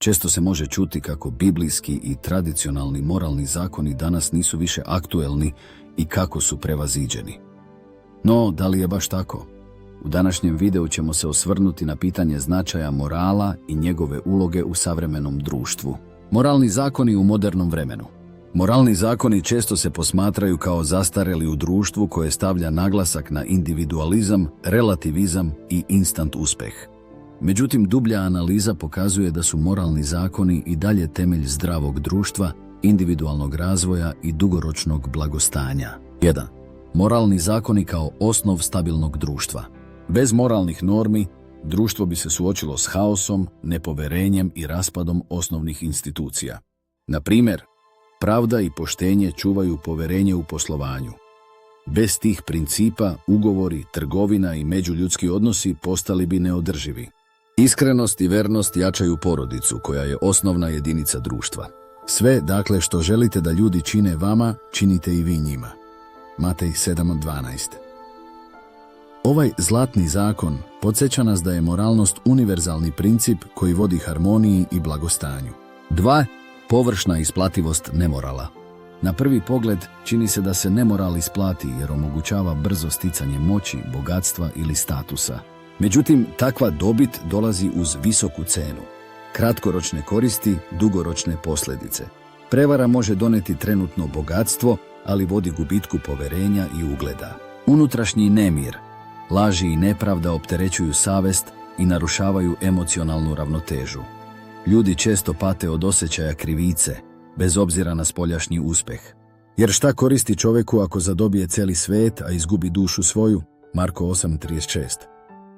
Često se može čuti kako biblijski i tradicionalni moralni zakoni danas nisu više aktuelni i kako su prevaziđeni. No, da li je baš tako? U današnjem videu ćemo se osvrnuti na pitanje značaja morala i njegove uloge u savremenom društvu. Moralni zakoni u modernom vremenu. Moralni zakoni često se posmatraju kao zastarjeli u društvu koje stavlja naglasak na individualizam, relativizam i instant uspeh. Međutim, dublja analiza pokazuje da su moralni zakoni i dalje temelj zdravog društva, individualnog razvoja i dugoročnog blagostanja. 1. Moralni zakoni kao osnov stabilnog društva. Bez moralnih normi, društvo bi se suočilo s haosom, nepoverenjem i raspadom osnovnih institucija. Na primjer, pravda i poštenje čuvaju poverenje u poslovanju. Bez tih principa, ugovori, trgovina i međuljudski odnosi postali bi neodrživi. Iskrenost i vernost jačaju porodicu, koja je osnovna jedinica društva. Sve, dakle, što želite da ljudi čine vama, činite i vi njima. Matej 7:12. Ovaj zlatni zakon podsjeća nas da je moralnost univerzalni princip koji vodi harmoniji i blagostanju. 2. Površna isplativost nemorala. Na prvi pogled čini se da se nemoral isplati jer omogućava brzo sticanje moći, bogatstva ili statusa. Međutim, takva dobit dolazi uz visoku cenu. Kratkoročne koristi, dugoročne posljedice. Prevara može doneti trenutno bogatstvo, ali vodi gubitku poverenja i ugleda. Unutrašnji nemir. Laži i nepravda opterećuju savest i narušavaju emocionalnu ravnotežu. Ljudi često pate od osjećaja krivice, bez obzira na spoljašnji uspeh. Jer šta koristi čovjeku ako zadobije cijeli svijet, a izgubi dušu svoju? Marko 8:36.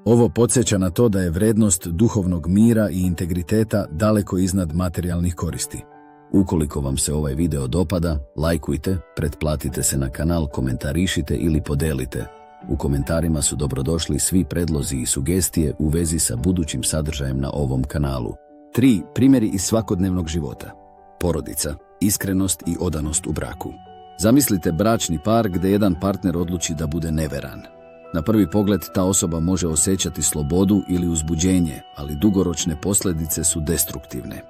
Ovo podsjeća na to da je vrednost duhovnog mira i integriteta daleko iznad materijalnih koristi. Ukoliko vam se ovaj video dopada, lajkujte, pretplatite se na kanal, komentarišite ili podelite. U komentarima su dobrodošli svi predlozi i sugestije u vezi sa budućim sadržajem na ovom kanalu. 3. Primjeri iz svakodnevnog života. Porodica, iskrenost i odanost u braku. Zamislite bračni par gdje jedan partner odluči da bude neveran. Na prvi pogled ta osoba može osjećati slobodu ili uzbuđenje, ali dugoročne posljedice su destruktivne.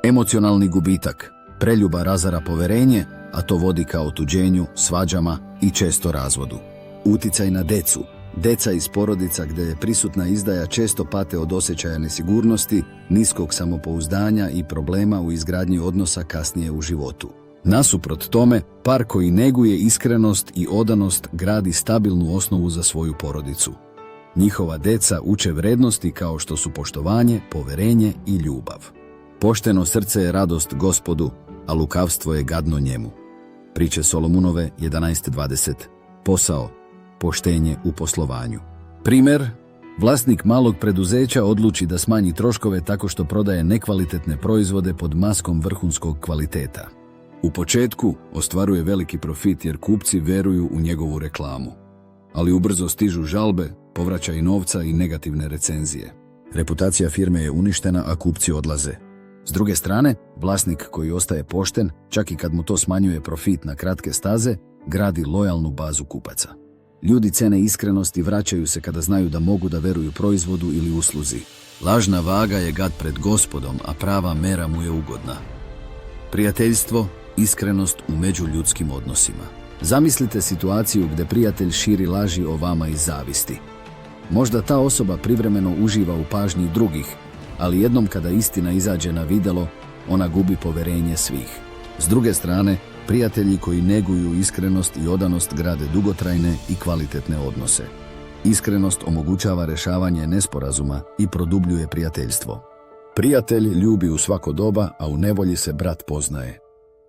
Emocionalni gubitak. Preljuba razara poverenje, a to vodi ka otuđenju, svađama i često razvodu. Uticaj na decu. Deca iz porodica gdje je prisutna izdaja često pate od osjećaja nesigurnosti, niskog samopouzdanja i problema u izgradnji odnosa kasnije u životu. Nasuprot tome, par koji neguje iskrenost i odanost gradi stabilnu osnovu za svoju porodicu. Njihova deca uče vrednosti kao što su poštovanje, poverenje i ljubav. Pošteno srce je radost Gospodu, a lukavstvo je gadno njemu. Priče Solomunove 11:20. Posao, poštenje u poslovanju. Primjer, vlasnik malog preduzeća odluči da smanji troškove tako što prodaje nekvalitetne proizvode pod maskom vrhunskog kvaliteta. U početku ostvaruje veliki profit jer kupci veruju u njegovu reklamu. Ali ubrzo stižu žalbe, povraćaj novca i negativne recenzije. Reputacija firme je uništena, a kupci odlaze. S druge strane, vlasnik koji ostaje pošten, čak i kad mu to smanjuje profit na kratke staze, gradi lojalnu bazu kupaca. Ljudi cene iskrenost i vraćaju se kada znaju da mogu da veruju proizvodu ili usluzi. Lažna vaga je gad pred Gospodom, a prava mera mu je ugodna. Prijateljstvo, iskrenost u međuljudskim odnosima. Zamislite situaciju gdje prijatelj širi laži o vama iz zavisti. Možda ta osoba privremeno uživa u pažnji drugih, ali jednom kada istina izađe na vidjelo, ona gubi poverenje svih. S druge strane, prijatelji koji neguju iskrenost i odanost grade dugotrajne i kvalitetne odnose. Iskrenost omogućava rješavanje nesporazuma i produbljuje prijateljstvo. Prijatelj ljubi u svako doba, a u nevolji se brat poznaje.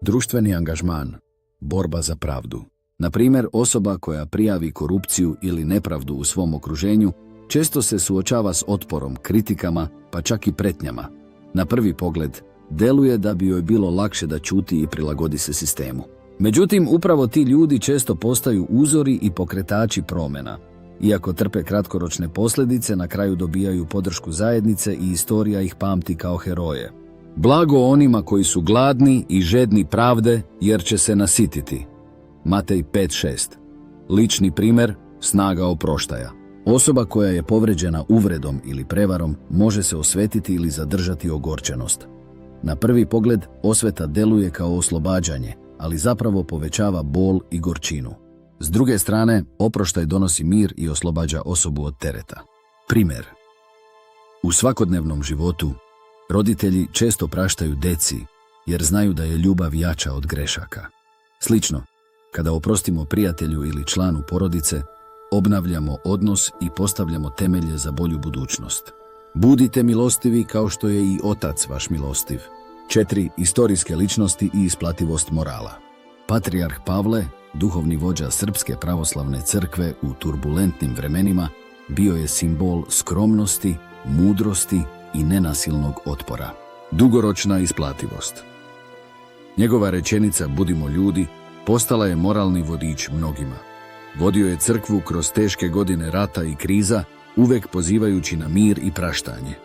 Društveni angažman, borba za pravdu. Na primjer, osoba koja prijavi korupciju ili nepravdu u svom okruženju često se suočava s otporom, kritikama, pa čak i pretnjama. Na prvi pogled, deluje da bi joj bilo lakše da ćuti i prilagodi se sistemu. Međutim, upravo ti ljudi često postaju uzori i pokretači promjena. Iako trpe kratkoročne posljedice, na kraju dobijaju podršku zajednice i istorija ih pamti kao heroje. Blago onima koji su gladni i žedni pravde, jer će se nasititi. Matej 5:6. Lični primjer, snaga oproštaja. Osoba koja je povređena uvredom ili prevarom može se osvetiti ili zadržati ogorčenost. Na prvi pogled osveta deluje kao oslobađanje, ali zapravo povećava bol i gorčinu. S druge strane, oproštaj donosi mir i oslobađa osobu od tereta. Primjer. U svakodnevnom životu roditelji često praštaju deci jer znaju da je ljubav jača od grešaka. Slično, kada oprostimo prijatelju ili članu porodice, obnavljamo odnos i postavljamo temelje za bolju budućnost. Budite milostivi kao što je i Otac vaš milostiv. 4. Istorijske ličnosti i isplativost morala. Patrijarh Pavle, duhovni vođa Srpske pravoslavne crkve u turbulentnim vremenima, bio je simbol skromnosti, mudrosti i nenasilnog otpora. Dugoročna isplativost. Njegova rečenica "Budimo ljudi" postala je moralni vodič mnogima. Vodio je crkvu kroz teške godine rata i kriza, uvek pozivajući na mir i praštanje.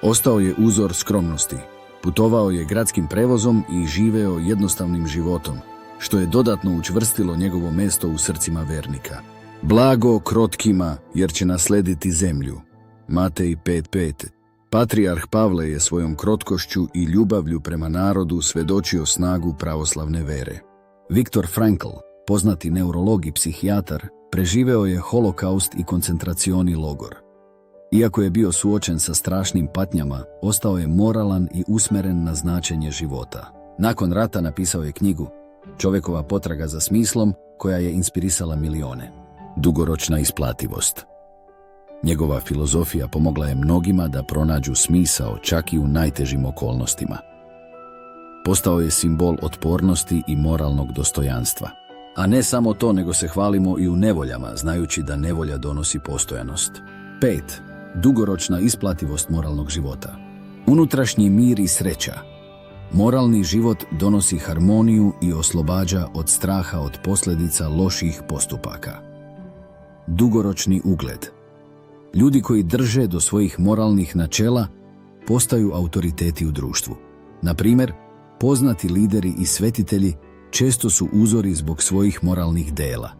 Ostao je uzor skromnosti, putovao je gradskim prevozom i živeo jednostavnim životom, što je dodatno učvrstilo njegovo mesto u srcima vernika. Blago krotkima, jer će naslediti zemlju. Matej 5.5. Patrijarh Pavle je svojom krotkošću i ljubavlju prema narodu svedočio snagu pravoslavne vere. Viktor Frankl, poznati neurolog i psihijatar, preživeo je holokaust i koncentracioni logor. Iako je bio suočen sa strašnim patnjama, ostao je moralan i usmeren na značenje života. Nakon rata napisao je knjigu "Čovjekova potraga za smislom", koja je inspirisala milione. Dugoročna isplativost. Njegova filozofija pomogla je mnogima da pronađu smisao čak i u najtežim okolnostima. Postao je simbol otpornosti i moralnog dostojanstva. A ne samo to, nego se hvalimo i u nevoljama, znajući da nevolja donosi postojanost. 5. Dugoročna isplativost moralnog života. Unutrašnji mir i sreća. Moralni život donosi harmoniju i oslobađa od straha od posljedica loših postupaka. Dugoročni ugled. Ljudi koji drže do svojih moralnih načela postaju autoriteti u društvu. Na primjer, poznati lideri i svetitelji često su uzori zbog svojih moralnih dela.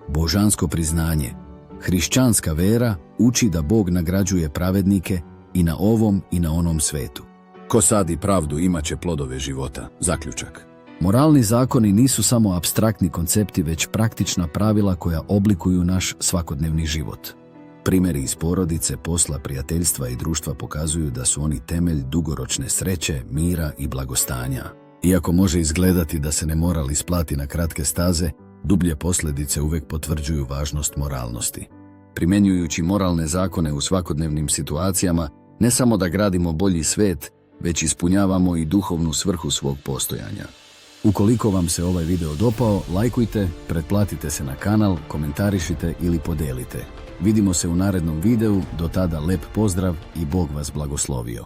Božansko priznanje. Hrišćanska vera uči da Bog nagrađuje pravednike i na ovom i na onom svetu. Ko sadi pravdu imat će plodove života. Zaključak. Moralni zakoni nisu samo apstraktni koncepti, već praktična pravila koja oblikuju naš svakodnevni život. Primjeri iz porodice, posla, prijateljstva i društva pokazuju da su oni temelj dugoročne sreće, mira i blagostanja. Iako može izgledati da se ne moral isplati na kratke staze, dublje posljedice uvijek potvrđuju važnost moralnosti. Primjenjujući moralne zakone u svakodnevnim situacijama, ne samo da gradimo bolji svet, već ispunjavamo i duhovnu svrhu svog postojanja. Ukoliko vam se ovaj video dopao, lajkujte, pretplatite se na kanal, komentarišite ili podelite. Vidimo se u narednom videu, do tada lep pozdrav i Bog vas blagoslovio.